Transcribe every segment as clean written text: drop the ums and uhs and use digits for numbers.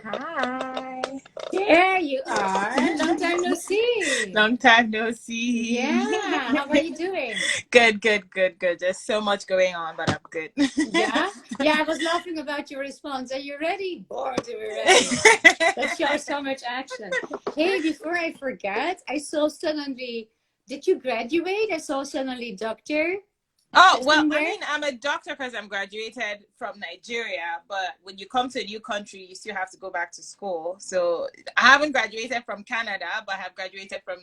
Hi. There you are. Long time no see. Long time no see. Yeah. How are you doing? Good. There's so much going on, but I'm good. Yeah. Yeah. I was laughing about your response. Are you ready? Born to be ready. That shows so much action. Hey, before I forget, I saw suddenly. Did you graduate? I saw suddenly doctor. Oh, well, I Somewhere. mean, I'm a doctor because I'm graduated from Nigeria, but when you come to a new country, you still have to go back to school. So I haven't graduated from Canada, but I have graduated from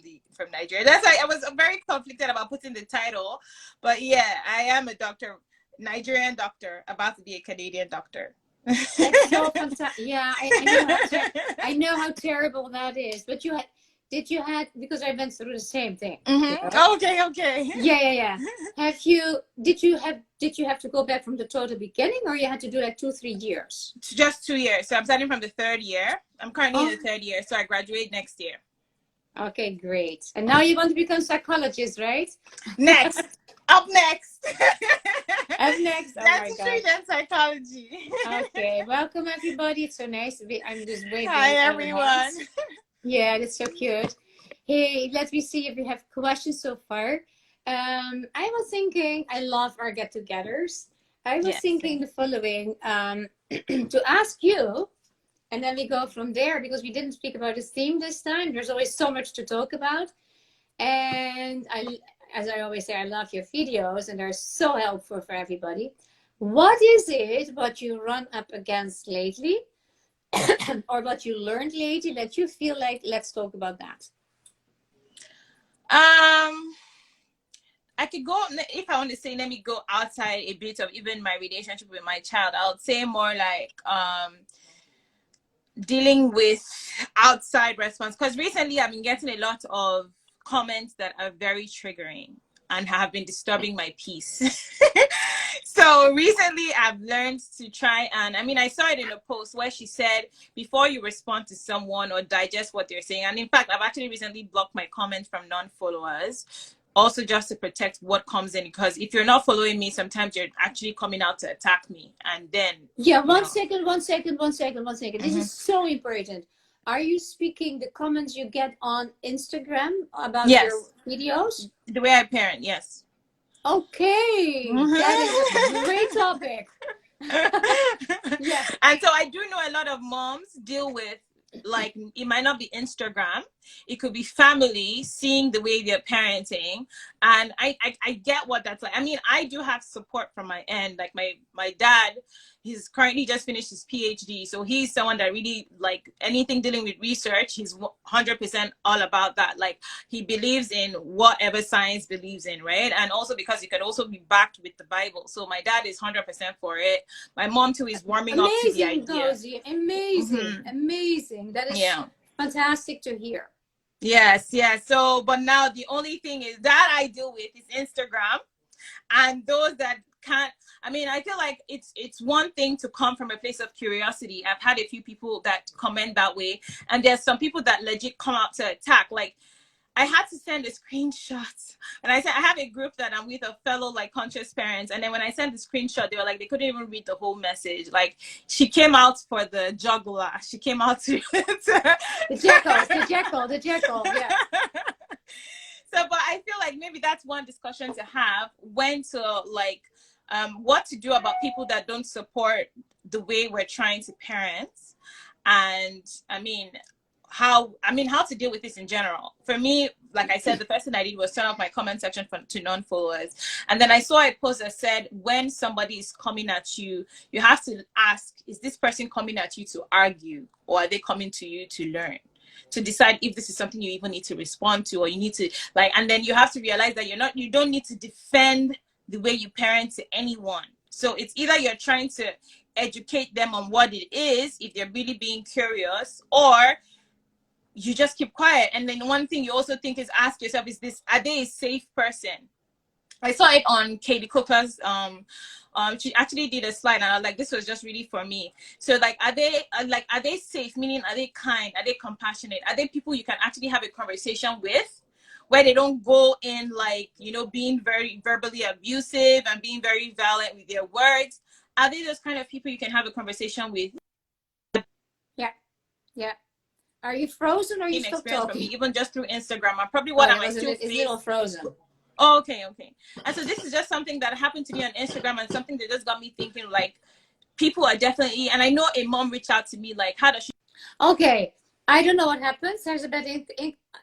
Nigeria. That's why I was very conflicted about putting the title. But yeah, I am a doctor, Nigerian doctor, about to be a Canadian doctor. That's so fantastic. Yeah, I know how terrible that is. But did you had because I went through the same thing. Mm-hmm. You know? Okay. Yeah. Did you have to go back from the total beginning, or you had to do like 2-3 years? Just 2 years. So I'm starting from the third year. I'm currently in the third year, so I graduate next year. Okay, great. And now you want to become psychologist, right? Next. Up next. Up next. Oh my Dentistry, God. then psychology. Okay, welcome everybody. It's so nice to be. I'm just waving. Hi everyone. Yeah, that's so cute. Hey, let me see if we have questions so far. I was thinking, I love our get-togethers. I was thinking the following, to ask you, and then we go from there because we didn't speak about this theme this time. There's always so much to talk about. And as I always say, I love your videos and they're so helpful for everybody. What is it what you run up against lately or what you learned lately that you feel like, let's talk about that? I could go, if I want to say, let me go outside a bit of even my relationship with my child. I would say more like dealing with outside response, because recently I've been getting a lot of comments that are very triggering and have been disturbing my peace. So recently I've learned to try, and I mean, I saw it in a post where she said, before you respond to someone or digest what they're saying, and in fact, I've actually recently blocked my comments from non-followers, also just to protect what comes in, because if you're not following me, sometimes you're actually coming out to attack me. And then one second. This is so important. Are you speaking the comments you get on Instagram about your videos? The way I parent, yes. Okay, that is a great topic. Yeah. And so I do know a lot of moms deal with, like, it might not be Instagram, it could be family seeing the way they're parenting, and I get what that's like. I mean, I do have support from my end, like my dad, he's currently just finished his Ph.D, so he's someone that really, like, anything dealing with research, he's 100% all about that. Like, he believes in whatever science believes in, right? And also because it can also be backed with the Bible, so my dad is 100% for it. My mom too is warming up to the idea. Ngozi, amazing. That is fantastic to hear. Yes. So, but now the only thing is that I deal with is Instagram, and those that can't, I mean, I feel like it's one thing to come from a place of curiosity. I've had a few people that comment that way, and there's some people that legit come out to attack. Like, I had to send a screenshot, and I said I have a group that I'm with of fellow, like, conscious parents, and then when I sent the screenshot, they were like, they couldn't even read the whole message. Like, she came out for the juggler. She came out to the jackal. Yeah. So, but I feel like maybe that's one discussion to have, when to, like, what to do about people that don't support the way we're trying to parent, and how to deal with this in general. For me, like I said, the first thing I did was turn off my comment section to non-followers, and then I saw a post that said, when somebody is coming at you, you have to ask, is this person coming at you to argue, or are they coming to you to learn, to decide if this is something you even need to respond to, or you need to, like, and then you have to realize that you don't need to defend the way you parent to anyone. So it's either you're trying to educate them on what it is, if they're really being curious, or you just keep quiet. And then one thing you also think is, ask yourself, are they a safe person? I saw it on Katie Cookers. She actually did a slide, and I was like, this was just really for me. So, like, are they safe? Meaning, are they kind? Are they compassionate? Are they people you can actually have a conversation with, where they don't go in, like, being very verbally abusive and being very violent with their words? Are they those kind of people you can have a conversation with? Yeah. Yeah. Are you frozen or are you still experience talking? for me, even just through Instagram. I probably what am I still it's a little frozen. Oh, okay. And so this is just something that happened to me on Instagram, and something that just got me thinking, like, people are definitely, and I know a mom reached out to me, like, how does she? Okay, I don't know what happens. There's a bit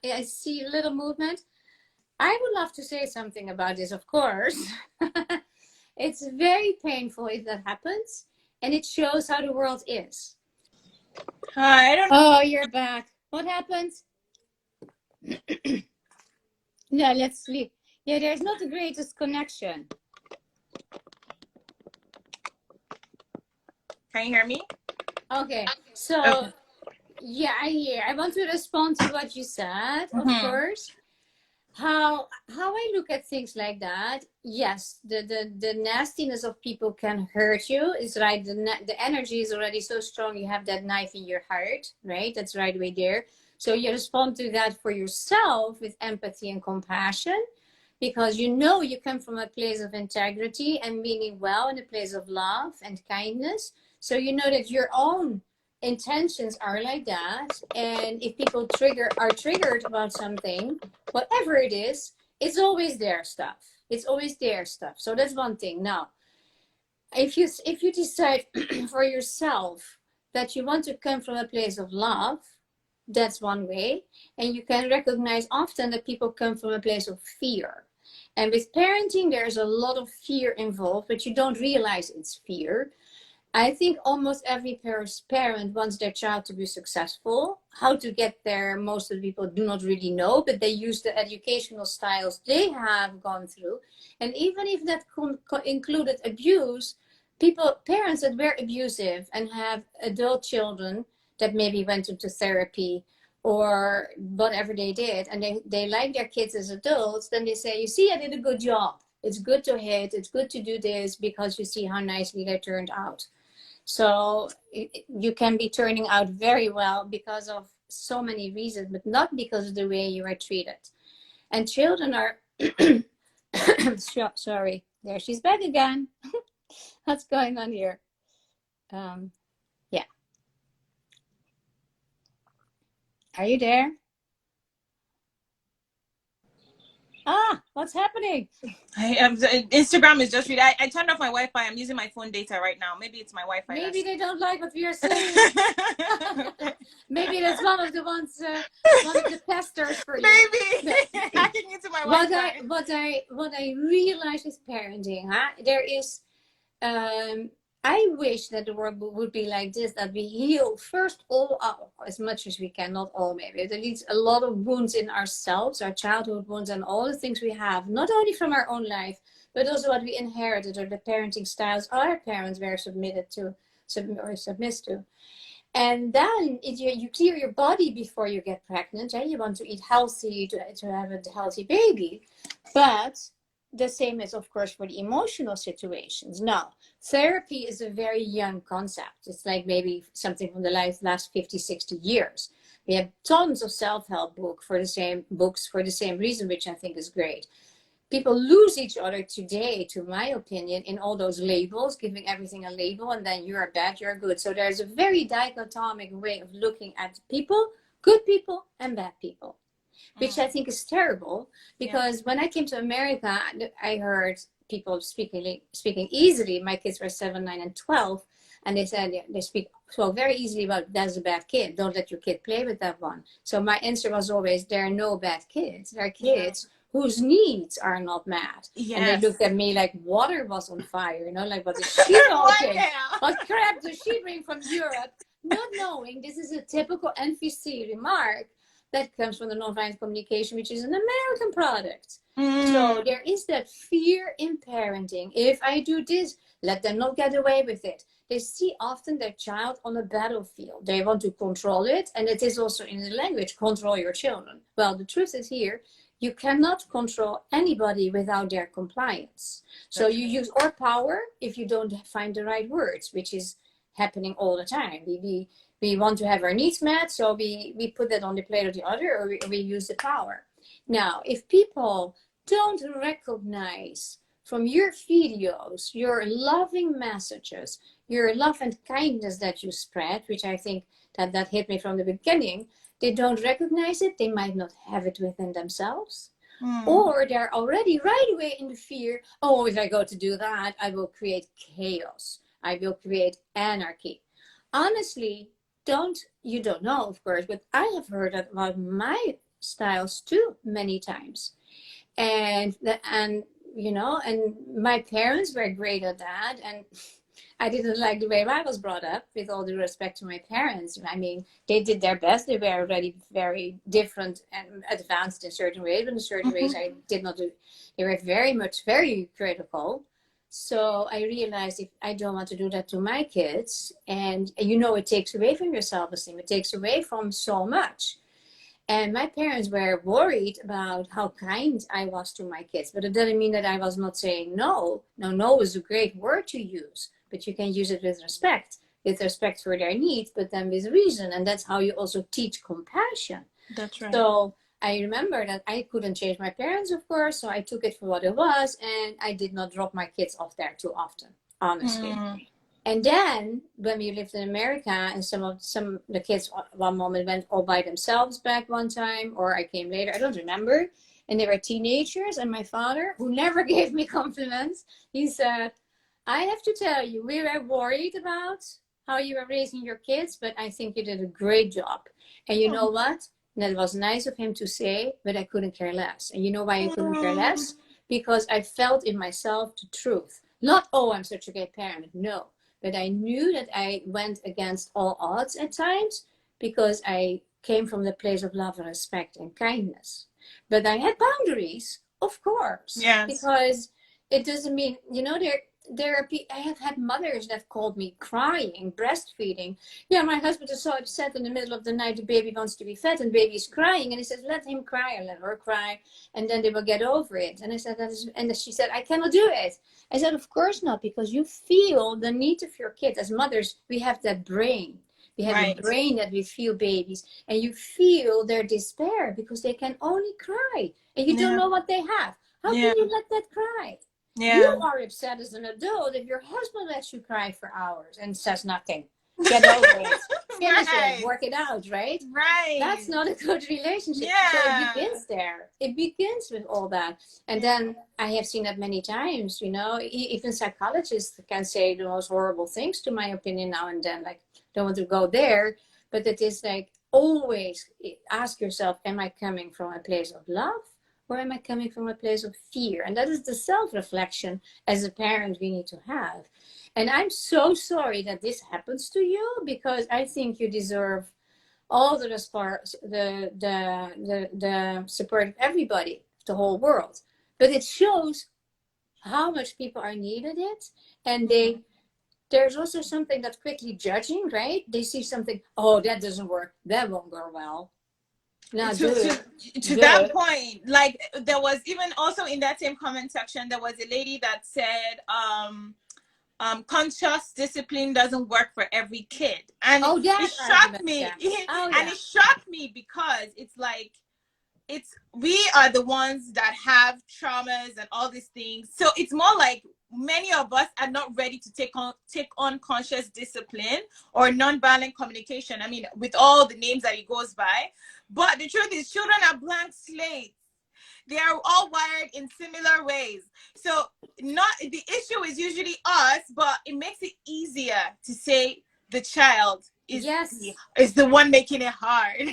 I see a little movement. I would love to say something about this, of course. It's very painful if that happens, and it shows how the world is. I don't. Oh, you're back. What happened? Yeah, let's sleep. Yeah, there's not the greatest connection. Can you hear me? Okay, so okay. Yeah, I hear. I want to respond to what you said, of course. How I look at things like that, yes, the nastiness of people can hurt you. It's right. The energy is already so strong. You have that knife in your heart, right? That's right away there. So you respond to that for yourself with empathy and compassion, because you know you come from a place of integrity and meaning well, in a place of love and kindness. So you know that your own intentions are like that, and if people are triggered about something, whatever it is, it's always their stuff. So that's one thing. Now, if you decide for yourself that you want to come from a place of love, that's one way. And you can recognize often that people come from a place of fear. And with parenting, there's a lot of fear involved, but you don't realize it's fear. I think almost every parent wants their child to be successful. How to get there, most of the people do not really know, but they use the educational styles they have gone through. And even if that included abuse, parents that were abusive and have adult children that maybe went into therapy or whatever they did, and they like their kids as adults, then they say, you see, I did a good job. It's good to hit, it's good to do this, because you see how nicely they turned out. So you can be turning out very well because of so many reasons, but not because of the way you are treated. And children are, sorry, there she's back again. What's going on here? Yeah. Are you there? What's happening? Instagram is just really. I turned off my Wi-Fi. I'm using my phone data right now. Maybe it's my Wi-Fi. Maybe they don't like what we are saying. Maybe that's one of the ones, one of the pesters for you. Maybe hacking into my Wi-Fi. What I realize with parenting, there is. I wish that the world would be like this, that we heal first all up as much as we can, not all maybe. There leaves a lot of wounds in ourselves, our childhood wounds, and all the things we have, not only from our own life, but also what we inherited or the parenting styles our parents were submitted to or submit to. And then you clear your body before you get pregnant, and you want to eat healthy to have a healthy baby. But the same is, of course, for the emotional situations. Now, therapy is a very young concept. It's like maybe something from the last 50, 60 years. We have tons of self-help books for the same reason, which I think is great. People lose each other today, to my opinion, in all those labels, giving everything a label, and then you're bad, you're good. So there's a very dichotomic way of looking at people, good people and bad people, which I think is terrible, because when I came to America, I heard people speaking easily. My kids were 7, 9, and 12, and they said they spoke very easily about, that's a bad kid. Don't let your kid play with that one. So my answer was always, there are no bad kids. There are kids whose needs are not met. Yes. And they looked at me like water was on fire, like, what is she talking? What crap does she bring from Europe? Not knowing this is a typical NVC remark that comes from the nonviolent communication, which is an American product. So there is that fear in parenting. If I do this, let them not get away with it. They see often their child on a battlefield. They want to control it. And it is also in the language, control your children. Well, the truth is here, you cannot control anybody without their compliance. So you use our power if you don't find the right words, which is happening all the time. We want to have our needs met, so we put that on the plate of the other, or we use the power. Now, if people don't recognize from your videos, your loving messages, your love and kindness that you spread, which I think that hit me from the beginning, they don't recognize it. They might not have it within themselves. Or they're already right away in the fear, oh, if I go to do that, I will create chaos. I will create anarchy. Honestly, you don't know, of course, but I have heard that about my styles too many times. And my parents were great at that. And I didn't like the way I was brought up, with all due respect to my parents. I mean, they did their best. They were already very different and advanced in certain ways, but in certain ways I did not do. They were very critical. So I realized, if I don't want to do that to my kids, and it takes away from your self-esteem. It takes away from so much. And my parents were worried about how kind I was to my kids. But it doesn't mean that I was not saying no. No is a great word to use, but you can use it with respect for their needs, but then with reason. And that's how you also teach compassion. That's right. So I remember that I couldn't change my parents, of course. So I took it for what it was. And I did not drop my kids off there too often, honestly. And then when we lived in America, and some of the kids one moment went all by themselves back one time, or I came later, I don't remember. And they were teenagers, and my father, who never gave me compliments, he said, I have to tell you, we were worried about how you were raising your kids, but I think you did a great job. And you know what? That was nice of him to say, but I couldn't care less. And you know why I couldn't care less? Because I felt in myself the truth. Not, oh, I'm such a great parent. No. But I knew that I went against all odds at times, because I came from the place of love and respect and kindness. But I had boundaries, of course. Yes. Because it doesn't mean, I have had mothers that called me crying, breastfeeding. Yeah, my husband is so upset in the middle of the night, the baby wants to be fed and baby is crying. And he says, let him cry or let her cry, and then they will get over it. And I said, and she said, I cannot do it. I said, of course not, because you feel the need of your kid. As mothers, we have that brain. We have a brain that we feel babies, and you feel their despair because they can only cry, and you don't know what they have. How can you let that cry? Yeah. You are upset as an adult if your husband lets you cry for hours and says nothing. Get over it. Finish it. Work it out, right? Right. That's not a good relationship. Yeah. So it begins there. It begins with all that. And then I have seen that many times, even psychologists can say the most horrible things, to my opinion, now and then. Like, don't want to go there. But it is like, always ask yourself, am I coming from a place of love? Or am I coming from a place of fear? And that is the self-reflection as a parent we need to have. And I'm so sorry that this happens to you, because I think you deserve all the support of everybody, the whole world. But it shows how much people are needed it. And there's also something that's quickly judging, right? They see something, oh, that doesn't work. That won't go well. No, to that point, like, there was even also in that same comment section, there was a lady that said, conscious discipline doesn't work for every kid. And it shocked me. And it shocked me because it's like, we are the ones that have traumas and all these things. So it's more like many of us are not ready to take on conscious discipline or nonviolent communication. I mean, with all the names that it goes by. But the truth is, children are blank slates. They are all wired in similar ways. So the issue is usually us, but it makes it easier to say the child is the one making it hard.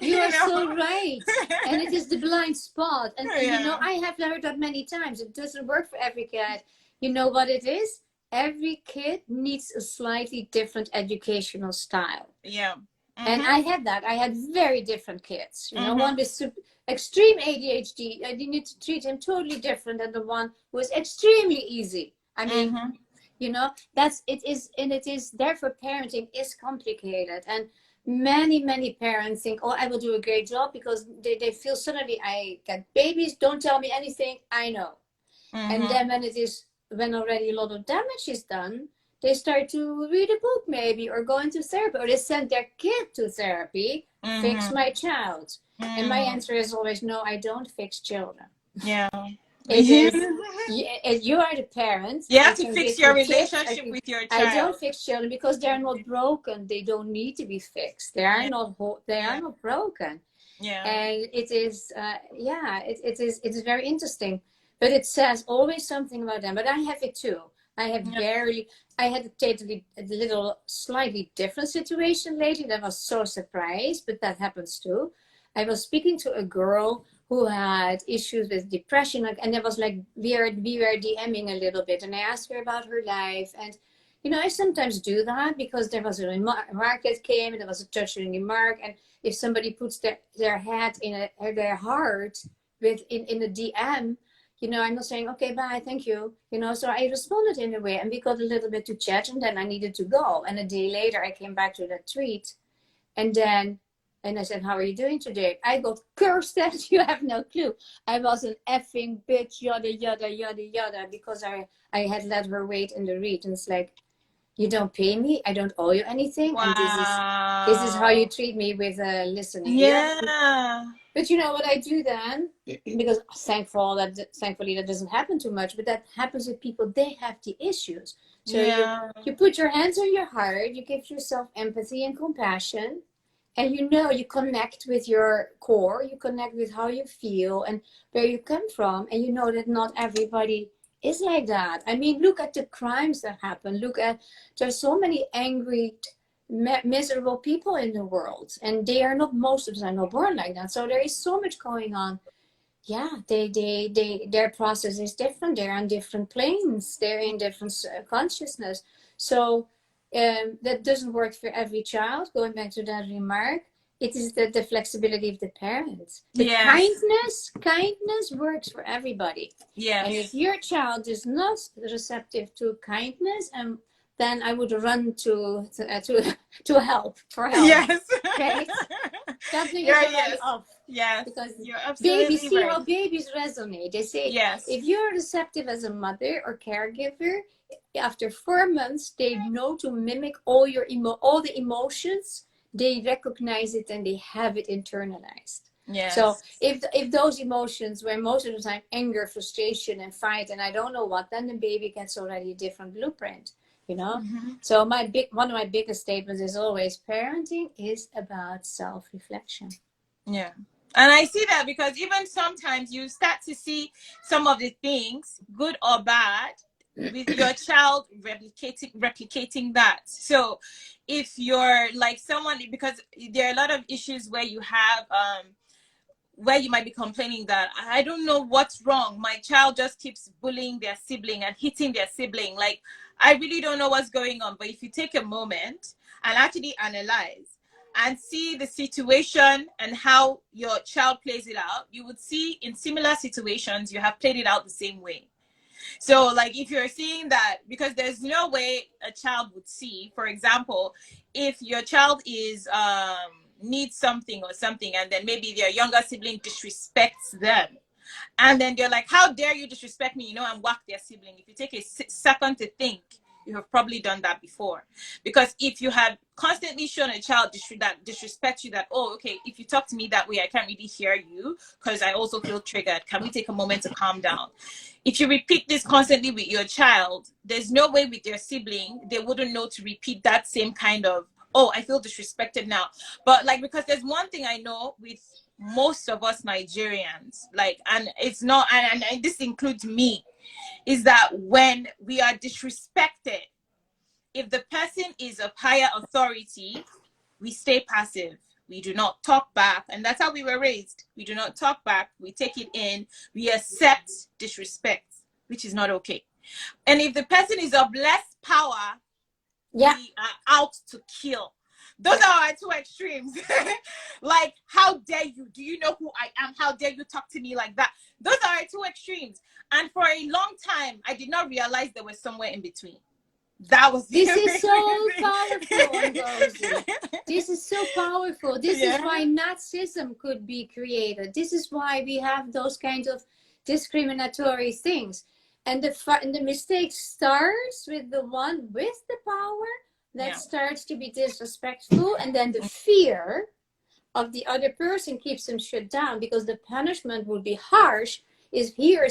You are so right. And it is the blind spot. And I have heard that many times. It doesn't work for every kid. You know what it is? Every kid needs a slightly different educational style. Yeah. And I had that. I had very different kids. One with extreme ADHD. I need to treat him totally different than the one who was extremely easy. I mean, it is therefore parenting is complicated. And many parents think, oh, I will do a great job, because they feel suddenly I get babies. Don't tell me anything. I know. And then when already a lot of damage is done, they start to read a book maybe, or go into therapy, or they send their kid to therapy, fix my child. And my answer is always, no, I don't fix children. Yeah. It is, you are the parent. You I have to can fix give your you tips. relationship with your I don't child. fix children because they're not broken. They don't need to be fixed. They are Yeah. not they are Yeah. not broken. Yeah. And it is, yeah, it is very interesting. But it says always something about them. But I have it too. I have Yeah. I had a little slightly different situation lately that was so surprised, but that happens too. I was speaking to a girl who had issues with depression, and it was like we were DMing a little bit, and I asked her about her life. And I sometimes do that because there was a remark that came, and there was a touching remark, and if somebody puts their head in their heart in a DM, I'm not saying, okay, bye, thank you. So I responded in a way, and we got a little bit to chat, and then I needed to go. And a day later, I came back to that tweet, and I said, how are you doing today? I got cursed at, you have no clue. I was an effing bitch, yada, yada, yada, yada, because I had let her wait in the read. And it's like, you don't pay me, I don't owe you anything, and this is how you Wow. treat me with listening ear. Yeah. But you know what I do then? Because thankfully that doesn't happen too much, but that happens with people. They have the issues. So Yeah. you put your hands on your heart, you give yourself empathy and compassion, and you connect with your core, you connect with how you feel and where you come from, and you know that not everybody is like that. I mean, look at the crimes that happen. There's so many angry, miserable people in the world, and most of them are not born like that. So there is so much going on. Yeah, their process is different. They're on different planes. They're in different consciousness. So that doesn't work for every child. Going back to that remark, it is the flexibility of the parents. But Yes. kindness works for everybody. Yes. And if your child is not receptive to kindness, then I would run to help for help. Yes. Okay, something is You're already yes. off. Yes. Because You're babies absolutely see right. how babies resonate. They say, Yes. if you're receptive as a mother or caregiver, after 4 months, they know to mimic all the emotions. They recognize it and they have it internalized. Yes. So if those emotions were most of the time anger, frustration, and fight, and I don't know what, then the baby gets already a different blueprint. So one of my biggest statements is always, parenting is about self-reflection. Yeah. And I see that because even sometimes you start to see some of the things, good or bad, with your child replicating that. So if you're like someone, because there are a lot of issues where you have where you might be complaining that I don't know what's wrong. My child just keeps bullying their sibling and hitting their sibling. Like, I really don't know what's going on. But if you take a moment and actually analyze and see the situation and how your child plays it out, you would see in similar situations, you have played it out the same way. So like if you're seeing that, because there's no way a child would see, for example, if your child is needs something or something, and then maybe their younger sibling disrespects them, and then they're like, how dare you disrespect me, and whack their sibling. If you take a second to think, you have probably done that before. Because if you have constantly shown a child that disrespect you, that, oh, okay, if you talk to me that way, I can't really hear you because I also feel triggered. Can we take a moment to calm down? If you repeat this constantly with your child, there's no way with their sibling, they wouldn't know to repeat that same kind of, oh, I feel disrespected now. But like, because there's one thing I know with most of us Nigerians, like, and it's not, and this includes me, is that when we are disrespected, if the person is of higher authority, we stay passive. We do not talk back. And that's how we were raised. We do not talk back. We take it in. We accept disrespect, which is not okay. And if the person is of less power, we are out to kill. Those are our two extremes. Like, how dare you? Do you know who I am? How dare you talk to me like that? Those are our two extremes. And for a long time, I did not realize there was somewhere in between. That was this is so powerful, Ngozi. This is so powerful. This is why Nazism could be created. This is why we have those kinds of discriminatory things. And the mistake starts with the one with the power that starts to be disrespectful, and then the fear of the other person keeps them shut down, because the punishment would be harsh. Is here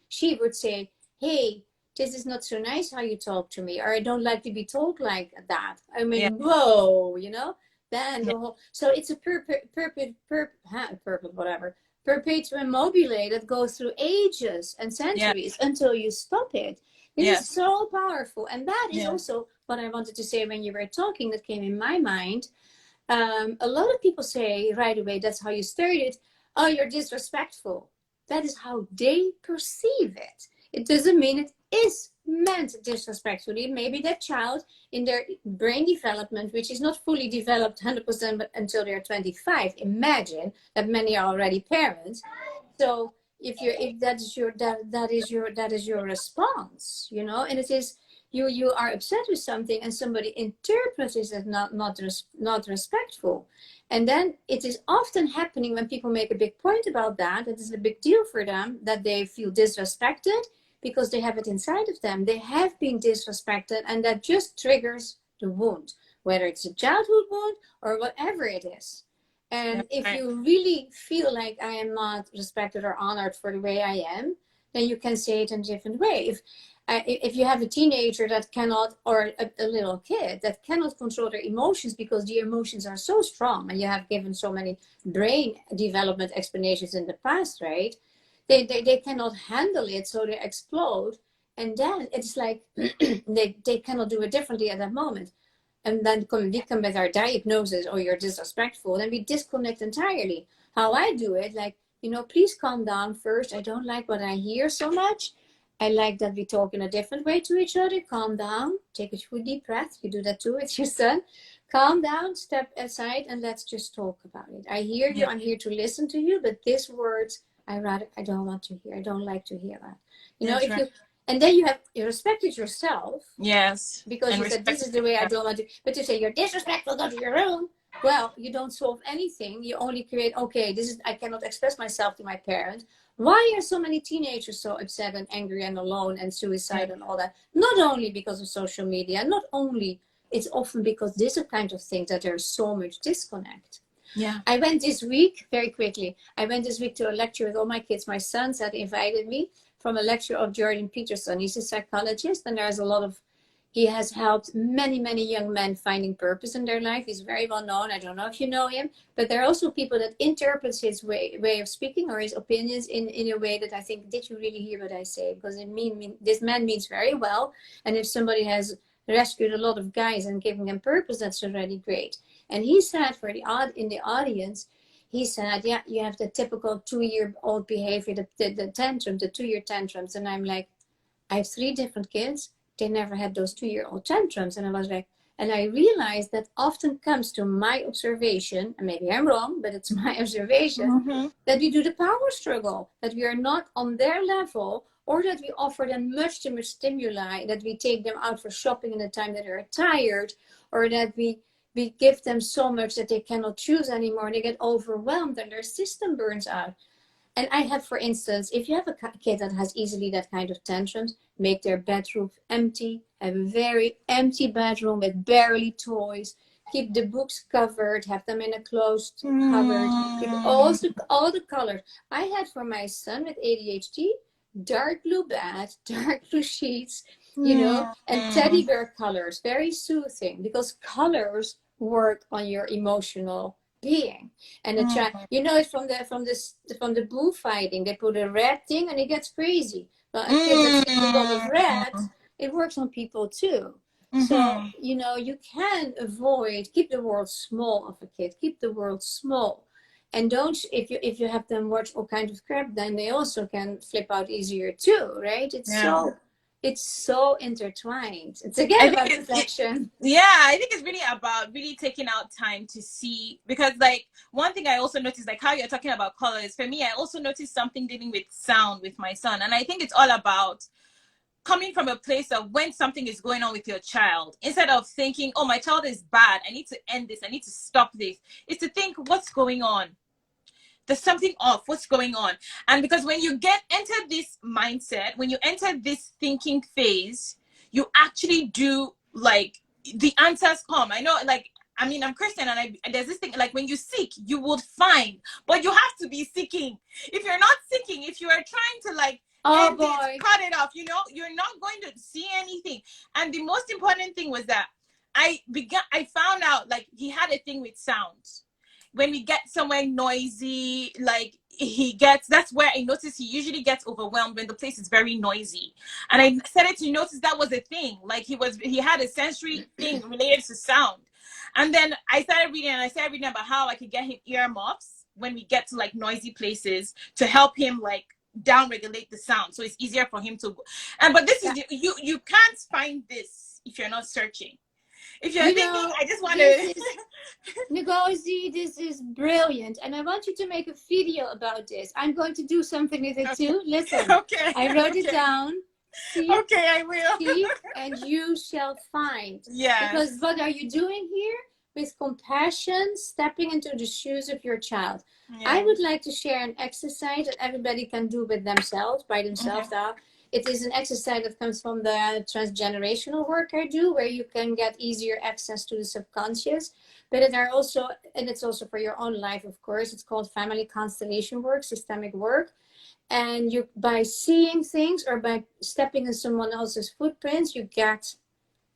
she would say, hey, this is not so nice how you talk to me, or I don't like to be told like that. I mean, whoa, you know? Then the whole, so it's a perpetuum mobile that goes through ages and centuries until you stop it. It is so powerful. And that is also what I wanted to say when you were talking, that came in my mind. A lot of people say right away, that's how you started. Oh, you're disrespectful. That is how they perceive it. It doesn't mean it is meant disrespectfully. Maybe that child in their brain development, which is not fully developed 100% but until they're 25. Imagine that many are already parents. So if that is your response, you know, and it is you are upset with something and somebody interprets it as not respectful. And then it is often happening when people make a big point about that. It is a big deal for them that they feel disrespected because they have it inside of them. They have been disrespected, and that just triggers the wound, whether it's a childhood wound or whatever it is. And if you really feel like I am not respected or honored for the way I am, then you can say it in a different way. If you have a teenager that cannot, or a little kid that cannot control their emotions because the emotions are so strong, and you have given so many brain development explanations in the past, right? They cannot handle it, so they explode. And then it's like they cannot do it differently at that moment. And then we come with our diagnosis, oh, you're disrespectful, and we disconnect entirely. How I do it, like, you know, please calm down first. I don't like what I hear so much. I like that we talk in a different way to each other. Calm down. Take a few deep breaths. You do that too with your son. Calm down, step aside, and let's just talk about it. I hear you. I'm here to listen to you, but these words, I don't want to hear. I don't like to hear that. You know, if you, and then you respected yourself. Yes. Because you said, this is the way I don't want to, but you say, you're disrespectful, go to your room. Well, you don't solve anything. You only create, okay, I cannot express myself to my parent. Why are so many teenagers so upset and angry and alone and suicide and all that? Not only because of social media, not only, it's often because these are kind of things that there's so much disconnect. Yeah. I went this week, very quickly, to a lecture with all my kids. My sons had invited me from a lecture of Jordan Peterson. He's a psychologist, and there's a lot of, he has helped many, many young men finding purpose in their life. He's very well known. I don't know if you know him, but there are also people that interpret his way of speaking or his opinions in a way that I think, did you really hear what I say? Because this man means very well. And if somebody has rescued a lot of guys and giving them purpose, that's already great. And he said in the audience, he said, yeah, you have the typical 2-year-old behavior, the tantrum, the 2-year tantrums. And I'm like, I have 3 different kids. They never had those 2-year-old tantrums. And I was like, and I realized that often comes to my observation, and maybe I'm wrong, but it's my observation, that we do the power struggle, that we are not on their level, or that we offer them much too much stimuli, that we take them out for shopping in the time that they're tired, or that we give them so much that they cannot choose anymore. They get overwhelmed and their system burns out. And I have, for instance, if you have a kid that has easily that kind of tantrums, make their bedroom empty, have a very empty bedroom with barely toys, keep the books covered, have them in a closed cupboard, keep all the colors. I had for my son with ADHD, dark blue bed, dark blue sheets, you know, and teddy bear colors, very soothing, because colors work on your emotional being. And the child, you know, it's from the bullfighting, they put a red thing and it gets crazy. But a kid that's a lot of red, it works on people too. So, you know, you can keep the world small of a kid, keep the world small. And don't, if you have them watch all kinds of crap, then they also can flip out easier too, right? It's so intertwined. It's again about reflection. I think it's really about really taking out time to see, because like one thing I also noticed, like how you're talking about colors, for me, I also noticed something dealing with sound with my son. And I think it's all about coming from a place of when something is going on with your child, instead of thinking, oh, my child is bad, I need to end this, I need to stop this, is to think, what's going on? There's something off. What's going on? And because when you enter this mindset, when you enter this thinking phase, you actually do, like, the answers come. I know, like, I mean, I'm Christian, and there's this thing, like, when you seek, you would find, but you have to be seeking. If you're not seeking, if you are trying to, like, Oh End it, boy. cut it off. You know, you're not going to see anything. And the most important thing was that I found out like he had a thing with sounds. When we get somewhere noisy, like that's where I noticed he usually gets overwhelmed when the place is very noisy. And I started to notice that was a thing. Like he had a sensory thing related to sound. And then I started reading about how I could get him earmuffs when we get to like noisy places to help him like down regulate the sound, so it's easier for him to. And but this is you can't find this if you're not searching. If you're thinking, I just want to. Ngozi, this is brilliant. And I want you to make a video about this. I'm going to do something with it too. Listen, Okay. I wrote it down. See, okay, I will. See, and you shall find. Yeah. Because what are you doing here? With compassion, stepping into the shoes of your child. Yeah. I would like to share an exercise that everybody can do with themselves, by themselves. It is an exercise that comes from the transgenerational work I do, where you can get easier access to the subconscious. But it are also, and it's also for your own life, of course. It's called family constellation work, systemic work. And you, by seeing things or by stepping in someone else's footprints, you get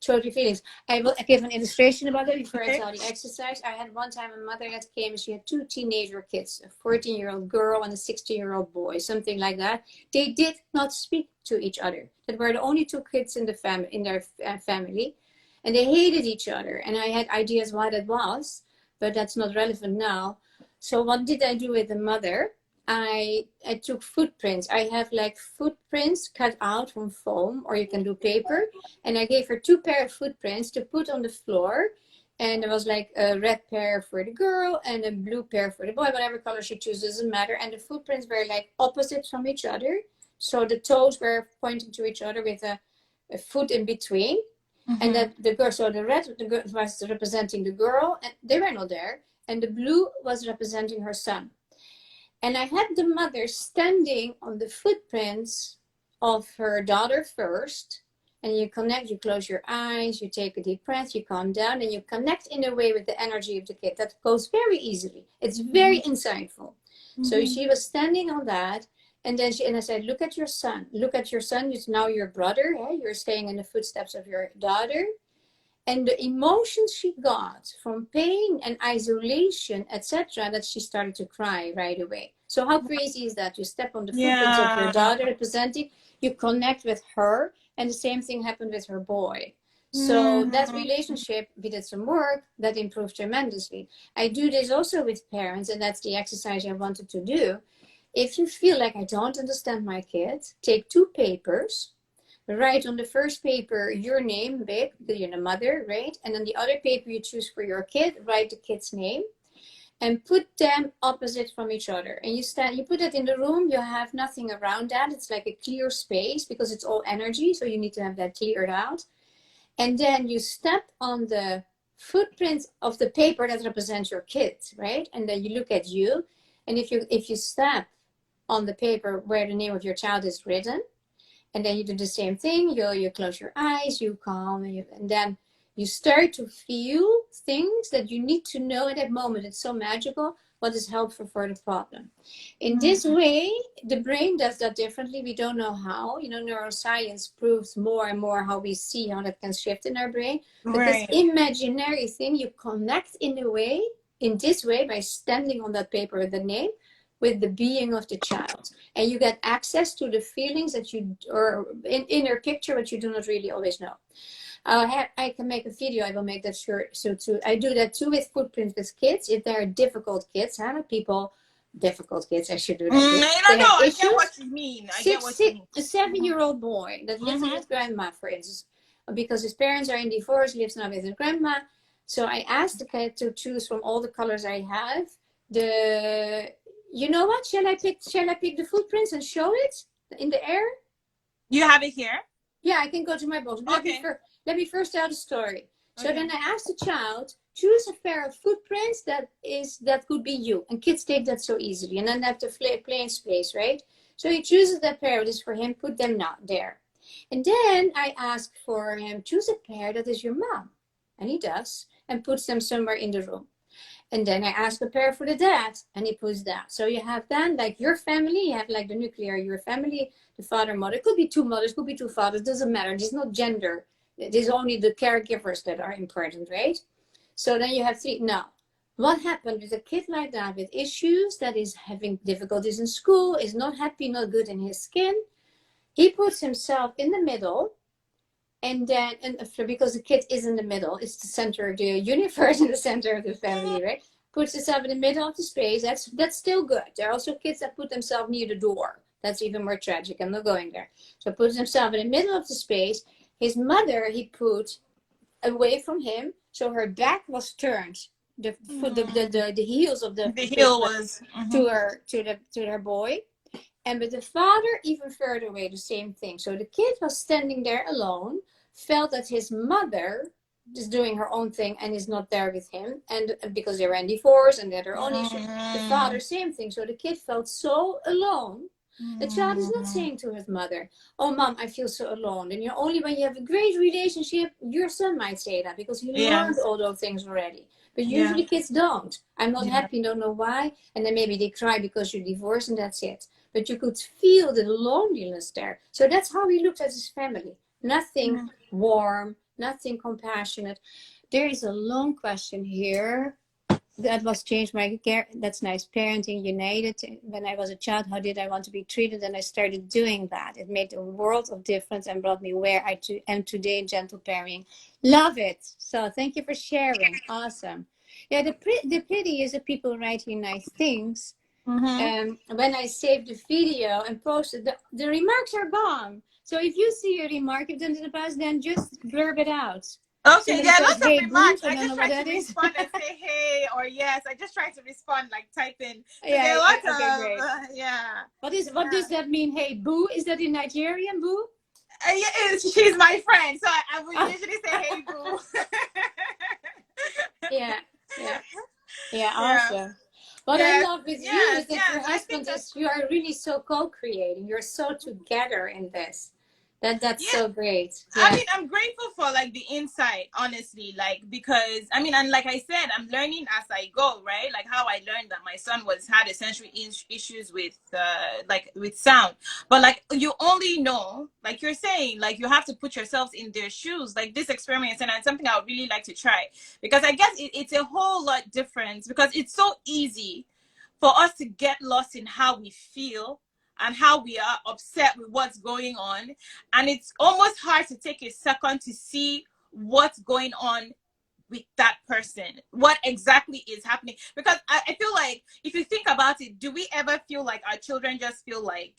totally feelings. I will give an illustration about it before I tell the exercise. I had one time a mother that came and she had 2 teenager kids, a 14-year-old girl and a 16-year-old boy, something like that. They did not speak to each other. That were the only 2 kids in the their family, and they hated each other. And I had ideas why that was, but that's not relevant now. So what did I do with the mother? I took footprints. I have like footprints cut out from foam, or you can do paper. And I gave her 2 pair of footprints to put on the floor. And there was like a red pair for the girl and a blue pair for the boy, whatever color she chooses, doesn't matter. And the footprints were like opposite from each other. So the toes were pointing to each other with a foot in between. And that the girl, so the red was representing the girl, and they were not there. And the blue was representing her son. And I had the mother standing on the footprints of her daughter first. And you connect, you close your eyes, you take a deep breath, you calm down, and you connect in a way with the energy of the kid. That goes very easily. It's very insightful. So she was standing on that. And then I said, look at your son. Look at your son. He's now your brother. Yeah? You're staying in the footsteps of your daughter. And the emotions she got from pain and isolation, etc., that she started to cry right away. So how crazy is that? You step on the footprints of your daughter representing, you connect with her, and the same thing happened with her boy. So that relationship, we did some work, that improved tremendously. I do this also with parents, and that's the exercise I wanted to do. If you feel like I don't understand my kid, take 2 papers, write on the first paper your name, babe, because you're the mother, right? And on the other paper you choose for your kid, write the kid's name and put them opposite from each other. And you put it in the room, you have nothing around that. It's like a clear space because it's all energy. So you need to have that cleared out. And then you step on the footprints of the paper that represents your kid, right? And then you look at you. And if you step on the paper where the name of your child is written, and then you do the same thing. You close your eyes, you calm, and then you start to feel things that you need to know at that moment. It's so magical. What is helpful for the problem? In this way, the brain does that differently. We don't know how. Neuroscience proves more and more how we see how that can shift in our brain. But this imaginary thing, you connect in this way, by standing on that paper with the name, with the being of the child, and you get access to the feelings that you, or in inner picture, but you do not really always know. I can make a video. I will make that sure. So too, I do that too with footprints with kids. If they're difficult kids, difficult kids, I should do that. I know. I get what you mean. A 7-year-old boy that lives with his grandma, for instance, because his parents are in divorce, lives now with his grandma. So I asked the kid to choose from all the colors I have. You know what? Shall I pick the footprints and show it in the air? You have it here? Yeah, I can go to my box. Okay. Let me first tell the story. So then I asked the child, choose a pair of footprints that could be you. And kids take that so easily. And then they have to play in space, right? So he chooses that pair that is for him, put them not there. And then I ask for him, choose a pair that is your mom. And he does, and puts them somewhere in the room. And then I ask a prayer for the dad, and he puts that. So you have then like your family, you have like the nuclear, your family, the father, mother. It could be two mothers, could be two fathers, doesn't matter. There's no gender. There's only the caregivers that are important, right? So then you have three. Now, what happened with a kid like that with issues, that is having difficulties in school, is not happy, not good in his skin? He puts himself in the middle, and then, and because the kid is in the middle, it's the center of the universe and the center of the family, right? Puts himself in the middle of the space. That's still good. There are also kids that put themselves near the door. That's even more tragic. I'm not going there. So puts himself in the middle of the space. His mother, he put away from him, so her back was turned. The heels of the heel was to her boy, and with the father even further away, the same thing. So the kid was standing there alone, felt that his mother is doing her own thing and is not there with him, and because they were in divorce and they had their own issues. The father, same thing. So the kid felt so alone. The child is not saying to his mother, "Oh, mom, I feel so alone." And only when you have a great relationship, your son might say that, because he learned all those things already. But usually kids don't. I'm not happy, don't know why. And then maybe they cry because you're divorced, and that's it. But you could feel the loneliness there. So that's how he looked at his family. Nothing warm, nothing compassionate. There is a long question here. That was changed my care. That's nice. Parenting united. When I was a child, how did I want to be treated? And I started doing that. It made a world of difference and brought me where I am today in gentle parenting. Love it. So thank you for sharing. Awesome. Yeah, the pity is that people writing nice things. When I saved the video and posted, the remarks are gone. So if you see a remark you've done in the past, then just blurb it out. Okay, yeah, lots of remarks. I just try to is. respond and say hey or yes. I just try to respond, like type in. So Yeah, great. What does that mean? Hey, boo? Is that in Nigerian, boo? Yeah, she's my friend, so I would usually say hey, boo. Yeah, awesome. What I love with you is that your husband you are really so co-creating. You're so together in this. That's so great. I mean, I'm grateful for like the insight, honestly, like, because I mean, and like I said, I'm learning as I go, right? Like how I learned that my son had sensory issues with with sound, but like you only know, like you're saying, like you have to put yourselves in their shoes, like this experience, and it's something I would really like to try, because I guess it's a whole lot different, because it's so easy for us to get lost in how we feel and how we are upset with what's going on. And it's almost hard to take a second to see what's going on with that person, what exactly is happening. Because I feel like if you think about it, do we ever feel like our children just feel like,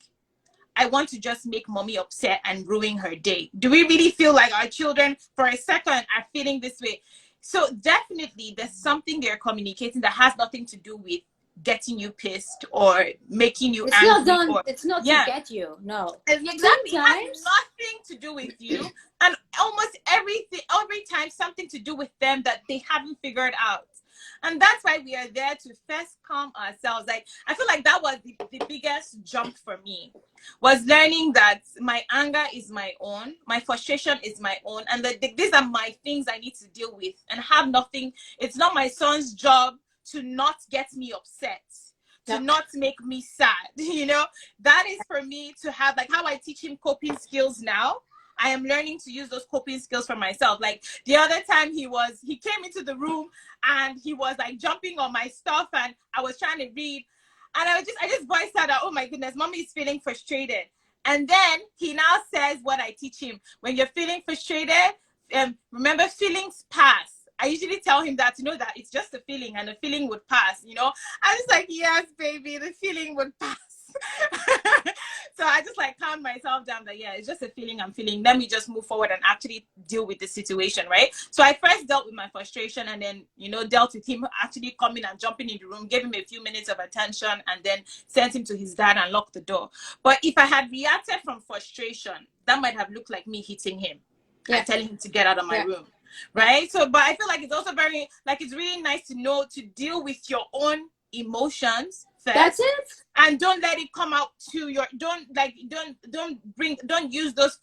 I want to just make mommy upset and ruin her day? Do we really feel like our children for a second are feeling this way? So definitely there's something they're communicating that has nothing to do with getting you pissed or making you angry. It's not to get you. No. Exactly. It has nothing to do with you. And almost every time something to do with them that they haven't figured out. And that's why we are there to first calm ourselves. Like, I feel like that was the biggest jump for me, was learning that my anger is my own, my frustration is my own, and that these are my things I need to deal with, and have nothing. It's not my son's job to not get me upset, to not make me sad. You know, that is for me to have, like how I teach him coping skills now. I am learning to use those coping skills for myself. Like the other time he came into the room and he was like jumping on my stuff, and I was trying to read, and I just voiced out that, oh my goodness, mommy is feeling frustrated. And then he now says what I teach him: when you're feeling frustrated, remember, feelings pass. I usually tell him that, to know that it's just a feeling and the feeling would pass, you know. I was like, yes, baby, the feeling would pass. So I just like calmed myself down that, yeah, it's just a feeling I'm feeling. Let me just move forward and actually deal with the situation, right? So I first dealt with my frustration, and then, you know, dealt with him actually coming and jumping in the room, gave him a few minutes of attention, and then sent him to his dad and locked the door. But if I had reacted from frustration, that might have looked like me hitting him and telling him to get out of my room. Right? So, but I feel like it's also very, like, it's really nice to know to deal with your own emotions first. That's it. And don't let it come out to your, don't use those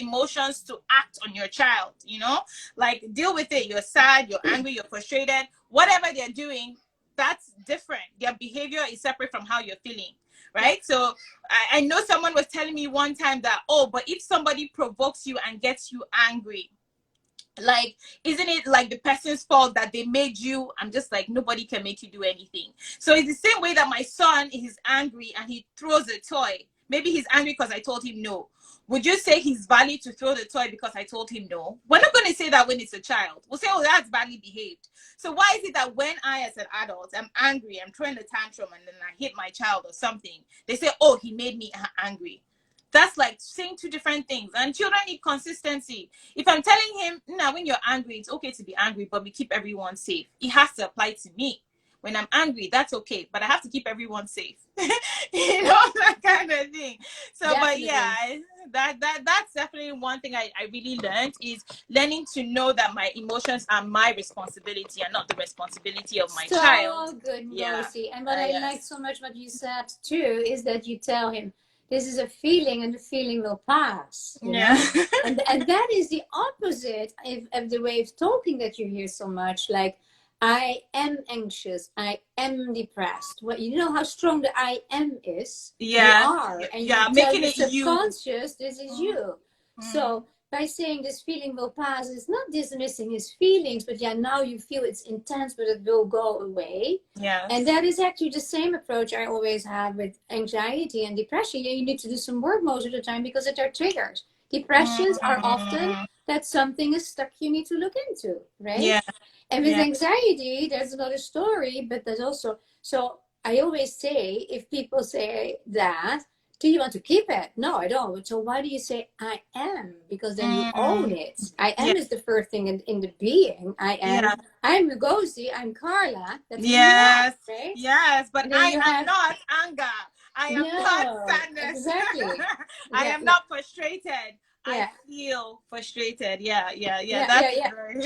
emotions to act on your child, you know? Like, deal with it. You're sad, you're angry, you're frustrated. whatever they're doing, that's different. Their behavior is separate from how you're feeling, right? Yeah. So I know someone was telling me one time that, oh, but if somebody provokes you and gets you angry, like, isn't it like the person's fault that they made you? I'm just like, nobody can make you do anything. So it's the same way that my son is angry and he throws a toy. Maybe he's angry because I told him no. Would you say he's valid to throw the toy because I told him no? We're not going to say that when it's a child. We'll say, oh, that's badly behaved. So why is it that when I, as an adult, I'm angry, I'm throwing a tantrum, and then I hit my child or something, they say, oh, he made me angry? That's like saying two different things. And children need consistency. If I'm telling him, no, when you're angry, it's okay to be angry, but we keep everyone safe, it has to apply to me. When I'm angry, that's okay, but I have to keep everyone safe. You know, that kind of thing. So, definitely. But yeah, that's definitely one thing I really learned, is learning to know that my emotions are my responsibility and not the responsibility of my child. So good, Ngozi. Yeah. And what I like so much what you said too is that you tell him, this is a feeling and the feeling will pass. Yeah. and that is the opposite of the way of talking that you hear so much. Like, I am anxious, I am depressed. Well, you know how strong the I am is? Yeah. You are. And yeah, you making it subconscious, this is you. So by saying this feeling will pass, it's not dismissing his feelings, but yeah, now you feel it's intense, but it will go away. Yeah. And that is actually the same approach I always have with anxiety and depression. Yeah, you need to do some work most of the time because it are triggers. Depressions are often that something is stuck you need to look into, right? Yeah. And with anxiety, there's another story, but there's also, so I always say, if people say that, do you want to keep it? No, I don't. So why do you say I am? Because then you own it. I am is the first thing in the being. I am. Yeah. I'm Ngozi. I'm Carla. That's yes. Are, right? Yes, but I am not anger. I am not sadness. Exactly. I am not frustrated. Yeah. I feel frustrated. Yeah. That's very...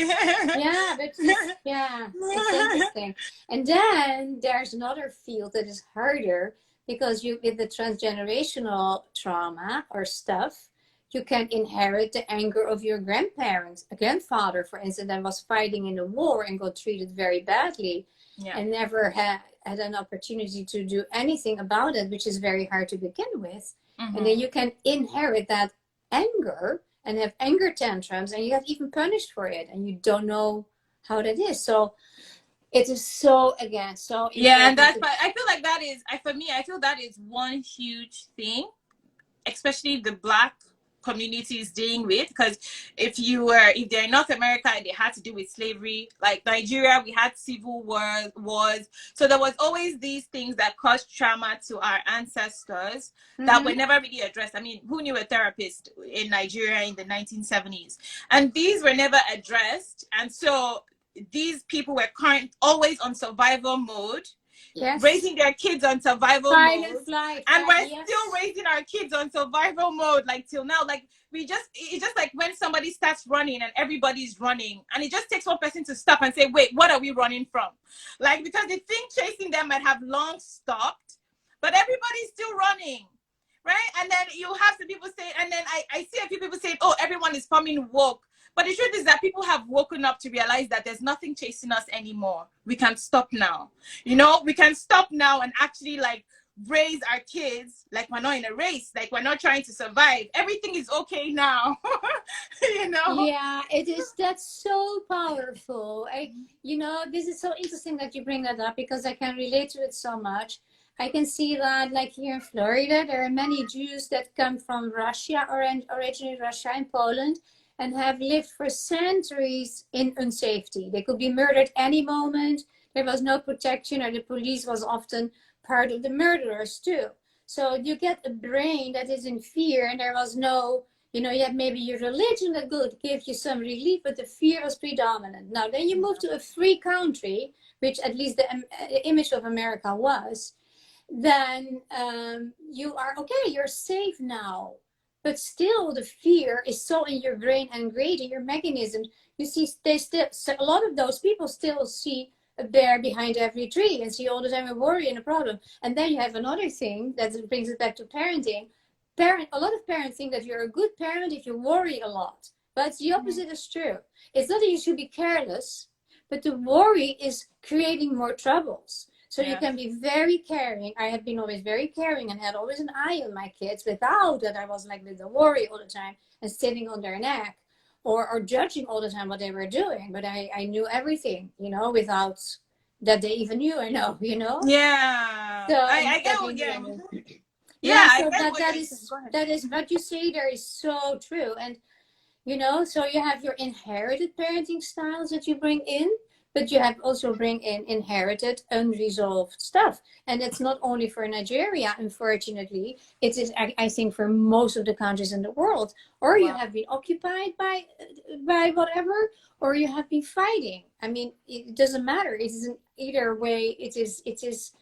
yeah, but it's interesting. And then there's another field that is harder, because you, with the transgenerational trauma or stuff, you can inherit the anger of your grandparents. A grandfather, for instance, that was fighting in a war and got treated very badly, and never had an opportunity to do anything about it, which is very hard to begin with. And then you can inherit that anger and have anger tantrums, and you get even punished for it, and you don't know how that is. So it is so, again, so yeah, and that's, but I feel like that is, for me, I feel that is one huge thing, especially the Black community is dealing with, because if they're in North America, they had to do with slavery. Like Nigeria, we had civil wars, so there was always these things that caused trauma to our ancestors that were never really addressed. I mean, who knew a therapist in Nigeria in the 1970s? And these were never addressed, and so these people were always on survival mode. Yes. Raising their kids on survival mode. And we're still raising our kids on survival mode, like till now. Like it's just like when somebody starts running and everybody's running, and it just takes one person to stop and say, wait, what are we running from? Like, because the thing chasing them might have long stopped, but everybody's still running, right? And then you have some people say, and then I see a few people saying, oh, everyone is becoming woke. But the truth is that people have woken up to realize that there's nothing chasing us anymore. We can stop now. You know, we can stop now and actually like raise our kids like we're not in a race, like we're not trying to survive. Everything is okay now. You know? Yeah, it is. That's so powerful. This is so interesting that you bring that up, because I can relate to it so much. I can see that, like here in Florida, there are many Jews that come from Russia, or originally Russia and Poland, and have lived for centuries in unsafety. They could be murdered any moment. There was no protection, or the police was often part of the murderers too. So you get a brain that is in fear, and there was no, you had maybe your religion that could give you some relief, but the fear was predominant. Now, then you move to a free country, which at least the image of America was, then you are, okay, you're safe now. But still, the fear is so in your brain and ingrained in your mechanisms. You see, a lot of those people still see a bear behind every tree and see all the time a worry and a problem. And then you have another thing that brings it back to parenting. A lot of parents think that you're a good parent if you worry a lot. But the opposite is true. It's not that you should be careless, but the worry is creating more troubles. So you Yeah. can be very caring. I have been always very caring and had always an eye on my kids without that I was like with the worry all the time and sitting on their neck or judging all the time what they were doing. But I knew everything, you know, without that they even knew I know, you know? Yeah. So I get that we what, knew yeah. I knew. Yeah, Yeah, I so get what you're saying. Go ahead. that is what you say there is so true. And you know, so you have your inherited parenting styles that you bring in, but you have also bring in inherited unresolved stuff. And it's not only for Nigeria, unfortunately, it is I think for most of the countries in the world. Or you Wow. have been occupied by whatever, or you have been fighting. I mean, it doesn't matter. It is in either way. It is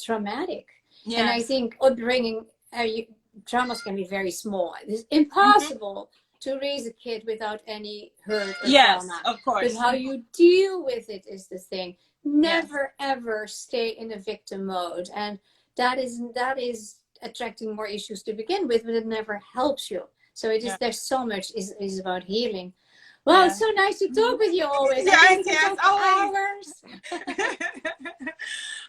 traumatic. And I Yes. think upbringing traumas can be very small. It is Mm-hmm. impossible to raise a kid without any hurt or Yes, trauma. of But course. how you deal with it is the thing. Yes. Never ever stay in a victim mode. And that is attracting more issues to begin with, but it never helps you. So it is Yeah. there's so much is about healing. Well, it's Yeah. so nice to talk with you always. I think Yes, we can yes, talk for always. hours.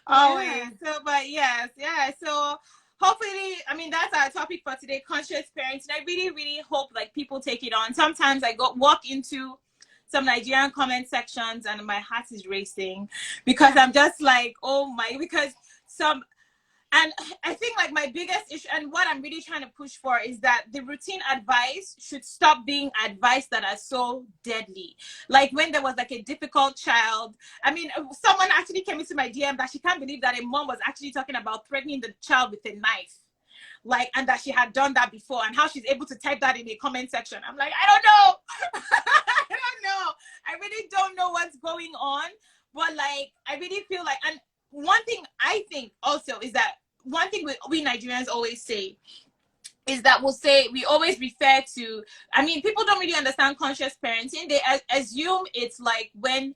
Always. Yeah. So, but yes, yeah. So hopefully, I mean, that's our topic for today, conscious parenting. I really, really hope like people take it on. Sometimes I walk into some Nigerian comment sections and my heart is racing because I'm just like, oh my, because some and I think like my biggest issue and what I'm really trying to push for is that the routine advice should stop being advice that are so deadly. Like when there was like a difficult child, I mean, someone actually came into my DM that she can't believe that a mom was actually talking about threatening the child with a knife, like, and that she had done that before, and how she's able to type that in a comment section. I'm like, I don't know. I don't know. I really don't know what's going on. But like, I really feel like, and one thing I think also is that one thing we Nigerians always say is that we always refer to, I mean, people don't really understand conscious parenting. They assume it's like when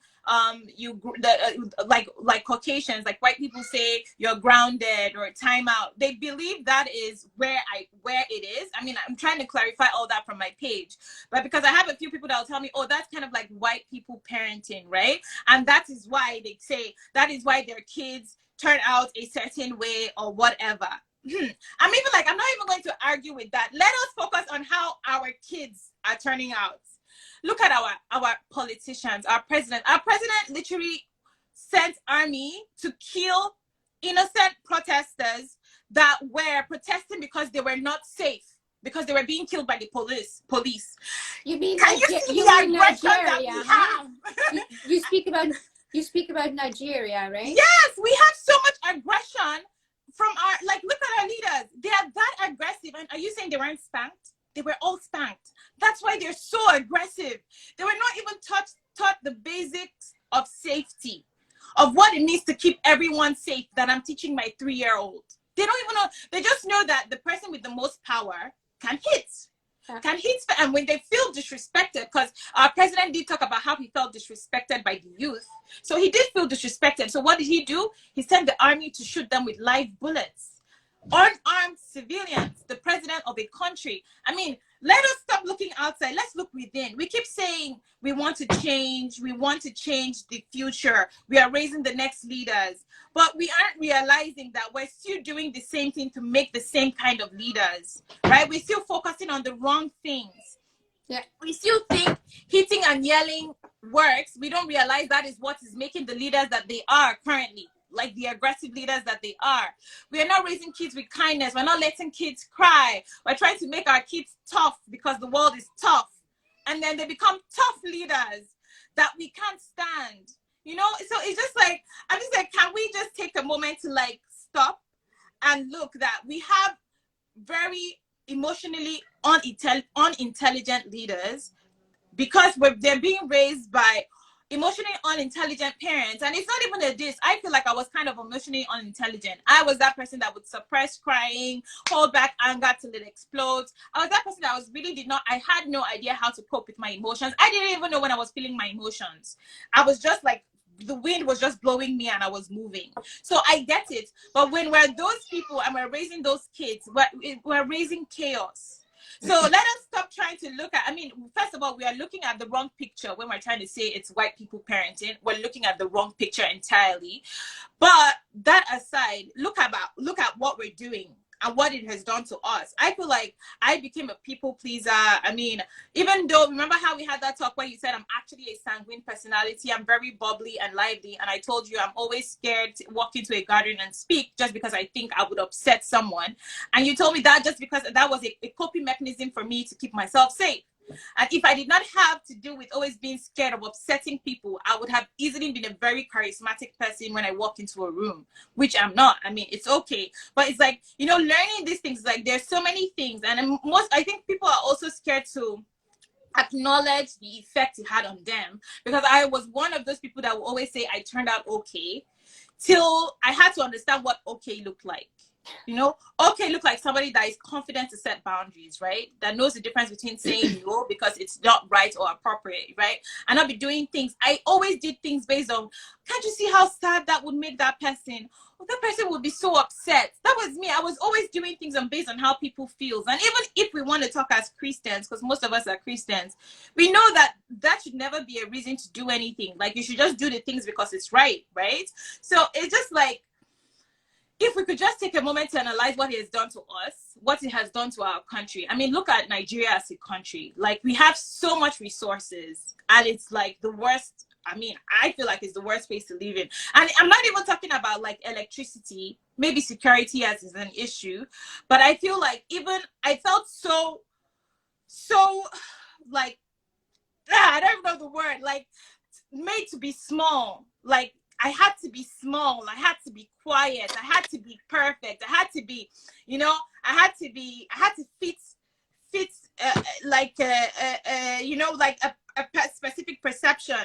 like Caucasians, like white people say you're grounded or time out. They believe that is where it is. I mean, I'm trying to clarify all that from my page, but because I have a few people that will tell me, oh, that's kind of like white people parenting, right? And that is why they say that is why their kids turn out a certain way or whatever. I'm even like, I'm not even going to argue with that. Let us focus on how our kids are turning out. Look at our politicians, our president. Our president literally sent army to kill innocent protesters that were protesting because they were not safe, because they were being killed by the police. You mean Can you see you the mean aggression that Nigeria, we huh? have? You speak about Nigeria, right? Yes, we have so much aggression from our, like, look at our leaders. They are that aggressive. And are you saying they weren't spanked? They were all spanked. That's why they're so aggressive. They were not even taught the basics of safety, of what it means to keep everyone safe that I'm teaching my 3-year-old. They don't even know. They just know that the person with the most power can hit. And when they feel disrespected, because our president did talk about how he felt disrespected by the youth. So he did feel disrespected. So what did he do? He sent the army to shoot them with live bullets. Unarmed civilians, the president of a country. I mean, let us stop looking outside. Let's look within. We keep saying we want to change the future. We are raising the next leaders. But we aren't realizing that we're still doing the same thing to make the same kind of leaders, right? We're still focusing on the wrong things. Yeah. We still think hitting and yelling works. We don't realize that is what is making the leaders that they are currently, like the aggressive leaders that they are. We are not raising kids with kindness. We're not letting kids cry. We're trying to make our kids tough because the world is tough. And then they become tough leaders that we can't stand. You know, so it's just like, I'm just like, can we just take a moment to like stop and look that we have very emotionally unintelligent leaders because they're being raised by emotionally unintelligent parents. And it's not even a diss. I feel like I was kind of emotionally unintelligent. I was that person that would suppress crying, hold back anger till it explodes. I was that person that I had no idea how to cope with my emotions. I didn't even know when I was feeling my emotions. I was just like, the wind was just blowing me and I was moving. So I get it. But when we're those people and we're raising those kids, we're raising chaos. So let us stop trying to look at, I mean, first of all, we are looking at the wrong picture when we're trying to say it's white people parenting. We're looking at the wrong picture entirely. But that aside, look at what we're doing and what it has done to us. I feel like I became a people pleaser. I mean, even though, remember how we had that talk where you said I'm actually a sanguine personality, I'm very bubbly and lively, and I told you I'm always scared to walk into a garden and speak just because I think I would upset someone. And you told me that just because that was a coping mechanism for me to keep myself safe. And if I did not have to do with always being scared of upsetting people, I would have easily been a very charismatic person when I walk into a room, which I'm not. I mean, it's okay. But it's like, you know, learning these things, like there's so many things. And I think people are also scared to acknowledge the effect it had on them. Because I was one of those people that will always say I turned out okay, till I had to understand what okay looked like. You know, okay, look like somebody that is confident to set boundaries, right? That knows the difference between saying no because it's not right or appropriate, right? And not be doing things. I always did things based on, can't you see how sad that would make that person? Oh, that person would be so upset. That was me. I was always doing things based on how people feel. And even if we want to talk as Christians, because most of us are Christians, we know that that should never be a reason to do anything. Like, you should just do the things because it's right, right? So it's just like, if we could just take a moment to analyze what it has done to us, what it has done to our country. I mean, look at Nigeria as a country. Like, we have so much resources, and it's like the worst. I mean, I feel like it's the worst place to live in. And I'm not even talking about like electricity, maybe security as is an issue, but I feel like even I felt so like, I don't even know the word, like made to be small. Like, I had to be small. I had to be quiet. I had to be perfect. I had to be, you know, I had to fit like, you know, like a specific perception.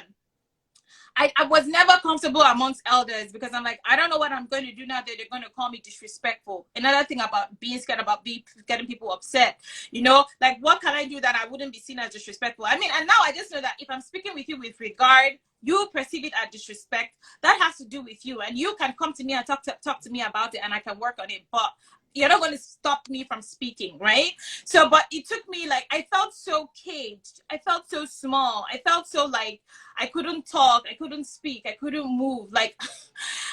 I was never comfortable amongst elders because I'm like, I don't know what I'm going to do now that they're going to call me disrespectful. Another thing about being scared about getting people upset, you know, like what can I do that I wouldn't be seen as disrespectful? I mean, and now I just know that if I'm speaking with you with regard, you perceive it as disrespect. That has to do with you, and you can come to me and talk to me about it, and I can work on it. But you're not going to stop me from speaking, right? So, but it took me, like, I felt so caged. I felt so small. I felt so like I couldn't talk. I couldn't speak. I couldn't move. Like,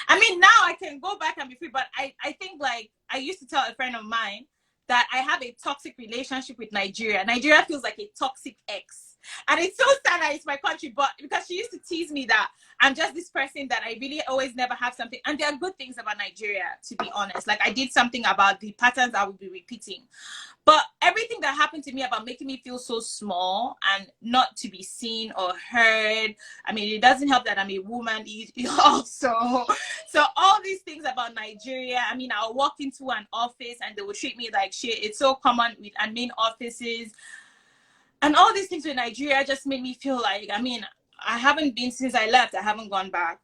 I mean, now I can go back and be free. But I think, like, I used to tell a friend of mine that I have a toxic relationship with Nigeria. Nigeria feels like a toxic ex. And it's so sad that it's my country, but because she used to tease me that I'm just this person that I really always never have something. And there are good things about Nigeria, to be honest. Like, I did something about the patterns I would be repeating. But everything that happened to me about making me feel so small and not to be seen or heard, I mean, it doesn't help that I'm a woman also. So all these things about Nigeria, I mean, I'll walk into an office and they will treat me like shit. It's so common with admin offices. And all these things with Nigeria just made me feel like, I mean, I haven't been since I left. I haven't gone back.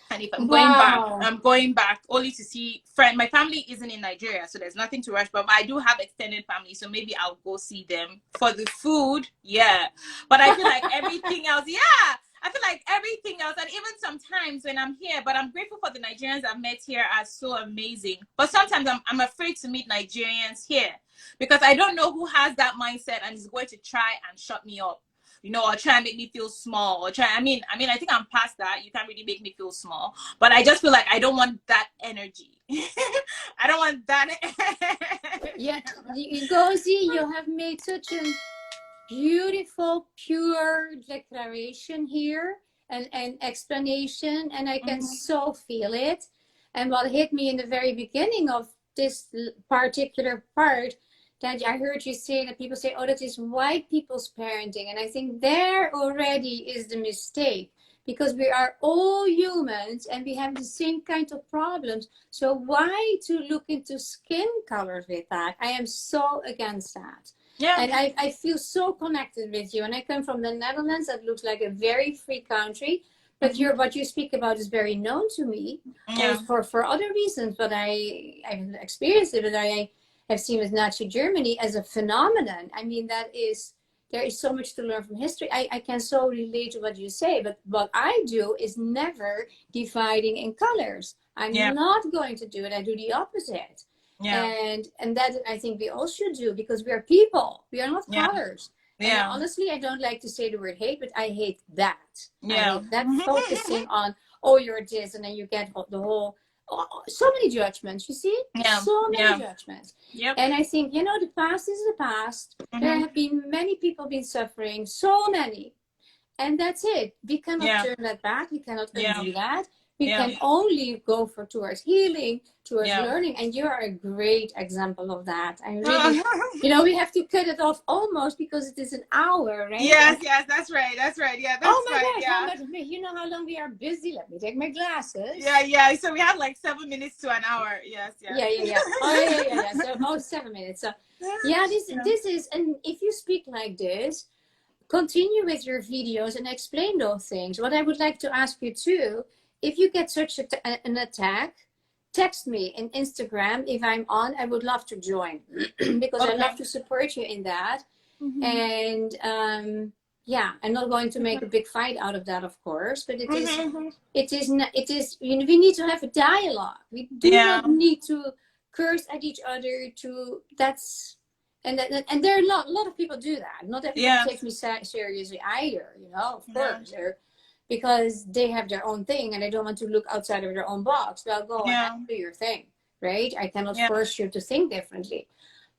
And if I'm going back, I'm going back only to see friends. My family isn't in Nigeria, so there's nothing to rush. But I do have extended family, so maybe I'll go see them for the food. Yeah. But I feel like everything else, yeah. I feel like everything else, and even sometimes when I'm here, but I'm grateful for the Nigerians I've met here are so amazing. But sometimes I'm afraid to meet Nigerians here because I don't know who has that mindset and is going to try and shut me up, you know, or try and make me feel small, or try. I mean, I think I'm past that. You can't really make me feel small, but I just feel like I don't want that energy. I don't want that. Yeah, Ngozi, you have made such a beautiful, pure declaration here and explanation, and I can so feel it. And what hit me in the very beginning of this particular part, that I heard you say that people say, oh, that is white people's parenting. And I think there already is the mistake, because we are all humans and we have the same kind of problems. So why to look into skin colors with that? I am so against that. Yeah. And I feel so connected with you. And I come from the Netherlands. That looks like a very free country. But what you speak about is very known to me. Yeah. For other reasons. But I haven't experienced it. But I have seen with Nazi Germany as a phenomenon. I mean, there is so much to learn from history. I can so relate to what you say. But what I do is never dividing in colors. I'm not going to do it. I do the opposite. And that I think we all should do, because we are people. We are not colors. And honestly, I don't like to say the word hate, but I hate that. I hate that focusing on, oh, you're this, and then you get the whole, so many judgments, you see? So many judgments. And I think, you know, the past is the past. There have been many people been suffering, so many. And that's it. We cannot turn that back. We cannot undo that. We can only go towards healing, towards learning. And you are a great example of that. I really, you know, we have to cut it off almost because it is an hour, right? Yes, that's right. Yeah, that's oh my gosh, how much? You know how long we are busy? Let me take my glasses. Yeah. So we have like 7 minutes to an hour. Yes. Yeah. Oh, yeah. So 7 minutes. So this is, and if you speak like this, continue with your videos and explain those things. What I would like to ask you too, if you get such an attack, text me in Instagram. If I'm on, I would love to join because I love to support you in that. And I'm not going to make a big fight out of that, of course, but it is, you know, we need to have a dialogue. We do not need to curse at each other. And there are a lot of people do that. Not everyone takes me seriously either, you know, of course. Because they have their own thing and they don't want to look outside of their own box. Well, go and do your thing, right? I cannot force you to think differently.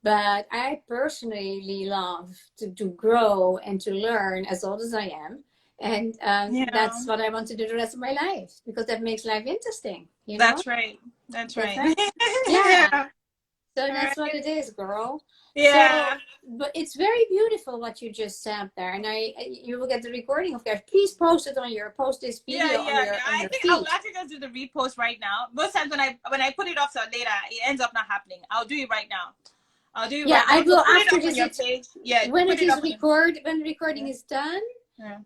But I personally love to grow and to learn as old as I am. And that's what I want to do the rest of my life, because that makes life interesting. You know? That's right. Yeah. So that's what it is, girl. Yeah. So, but it's very beautiful what you just said there, and you will get the recording of that. Please post it on this video on your I think feed. I'll actually just do the repost right now. Most times when I put it off till later, it ends up not happening. I'll do it right now. Right now. I will after this. When it is when the recording is done,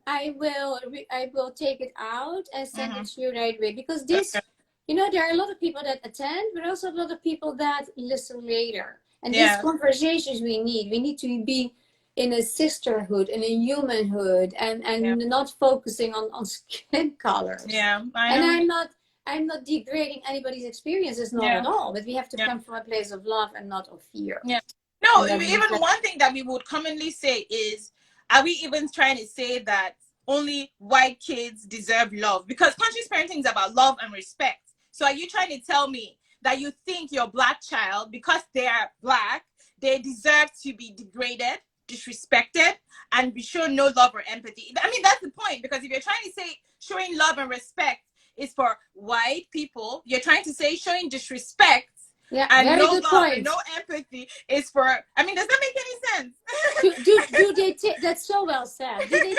I will take it out and send it to you right away, because this. You know, there are a lot of people that attend, but also a lot of people that listen later. And these conversations we need to be in a sisterhood, in a humanhood, and not focusing on skin colors. Yeah, I know. And I'm not degrading anybody's experiences, not at all. But we have to come from a place of love and not of fear. Yeah. No, even one thing that we would commonly say is, are we even trying to say that only white kids deserve love? Because conscious parenting is about love and respect. So are you trying to tell me that you think your black child, because they are black, they deserve to be degraded, disrespected, and be shown no love or empathy? I mean, that's the point. Because if you're trying to say showing love and respect is for white people, you're trying to say showing disrespect and no love and no empathy is for, I mean, does that make any sense? do they take, that's so well said. Do they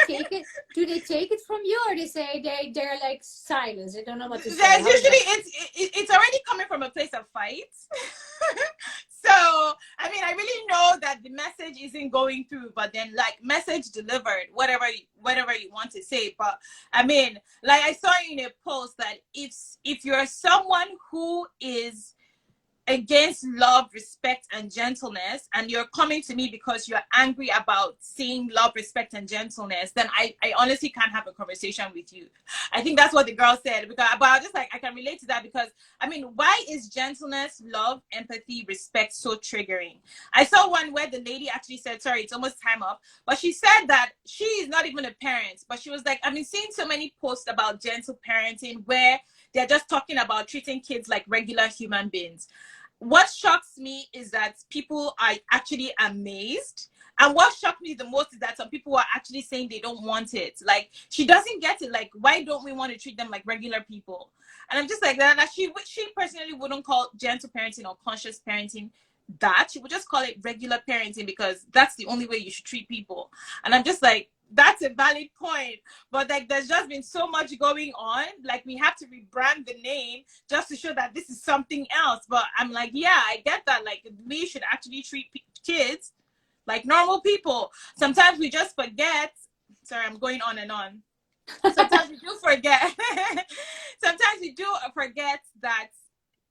take it from you, or they say they're like silence, they don't know what to say? Usually it's already coming from a place of fight. So I mean, I really know that the message isn't going through, but then like message delivered, whatever you want to say. But I mean, like I saw in a post that if you're someone who is against love, respect, and gentleness, and you're coming to me because you're angry about seeing love, respect, and gentleness, then I honestly can't have a conversation with you. I think that's what the girl said, but I was just like, I can relate to that, because I mean, why is gentleness, love, empathy, respect so triggering? I saw one where the lady actually said, sorry, it's almost time up, but she said that she is not even a parent, but she was like, I've been seeing so many posts about gentle parenting where they're just talking about treating kids like regular human beings. What shocks me is that people are actually amazed. And what shocked me the most is that some people are actually saying they don't want it. Like, she doesn't get it. Like, why don't we want to treat them like regular people? And I'm just like, that she personally wouldn't call gentle parenting or conscious parenting that. She would just call it regular parenting, because that's the only way you should treat people. And I'm just like, that's a valid point, but like there's just been so much going on, like we have to rebrand the name just to show that this is something else. But I'm like, yeah, I get that, like we should actually treat kids like normal people. Sometimes we just forget. Sorry, I'm going on and on. Sometimes we do forget. Sometimes we do forget that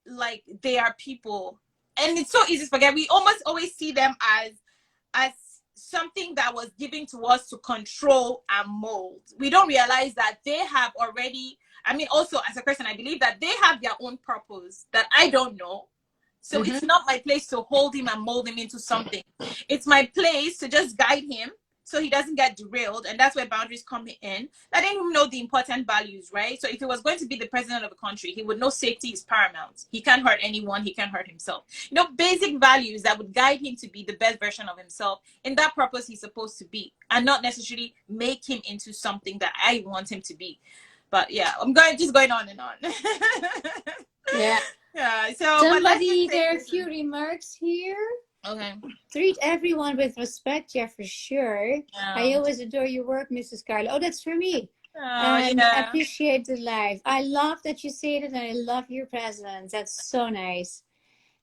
like they are people, and it's so easy to forget. We almost always see them as something that was given to us to control and mold. We don't realize that they have already, I mean, also as a person, I believe that they have their own purpose that I don't know. So it's not my place to hold him and mold him into something. It's my place to just guide him so he doesn't get derailed. And that's where boundaries come in. Let him know the important values, right? So if he was going to be the president of a country, he would know safety is paramount. He can't hurt anyone. He can't hurt himself. You know, basic values that would guide him to be the best version of himself in that purpose he's supposed to be, and not necessarily make him into something that I want him to be. But yeah, I'm just going on and on. Yeah. Yeah. So somebody, there are a few remarks here. Okay. Treat everyone with respect, yeah, for sure. Yeah. I always adore your work, Mrs. Carla. Oh, that's for me. I appreciate the life. I love that you say it, and I love your presence. That's so nice.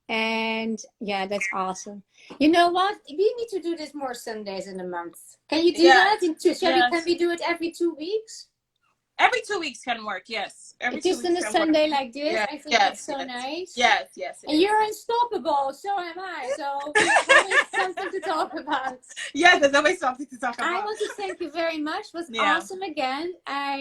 And yeah, that's awesome. You know what? We need to do this more Sundays in a month. Can you do that? Can we do it every 2 weeks? Every 2 weeks can work, yes. Just on a Sunday like this, I think it's so nice. Yes. And you're unstoppable, so am I. So there's always something to talk about. Yes, there's always something to talk about. I want to thank you very much. It was awesome again.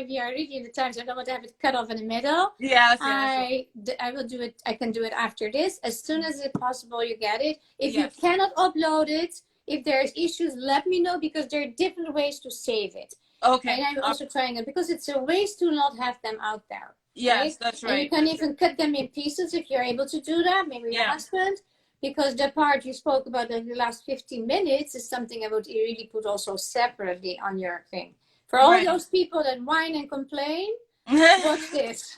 We are really in the time, so I don't want to have it cut off in the middle. Yes. I will do it. I can do it after this. As soon as it's possible, you get it. If you cannot upload it, if there's issues, let me know, because there are different ways to save it. Okay. And I'm also trying it, because it's a waste to not have them out there. Yes, right? that's right. And you can even cut them in pieces if you're able to do that. Maybe your husband, because the part you spoke about in the last 15 minutes is something I would really put also separately on your thing. For all those people that whine and complain, watch this.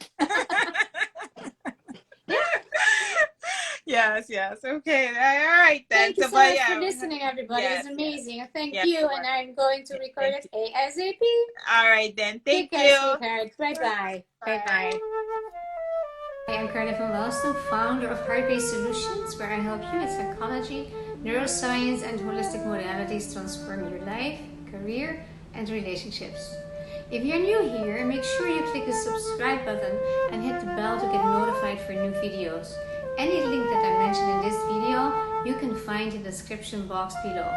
Yes. Okay. All right then. Thank you so much for listening, everybody. It's amazing. Thank you. And I'm going to record it ASAP. All right then. Thank you. Take care, sweetheart. Bye-bye. Bye-bye. Hi, I'm Carla Van Walsum, founder of Heart-Based Solutions, where I help you with psychology, neuroscience, and holistic modalities transform your life, career, and relationships. If you're new here, make sure you click the subscribe button and hit the bell to get notified for new videos. Any link that I mentioned in this video, you can find in the description box below.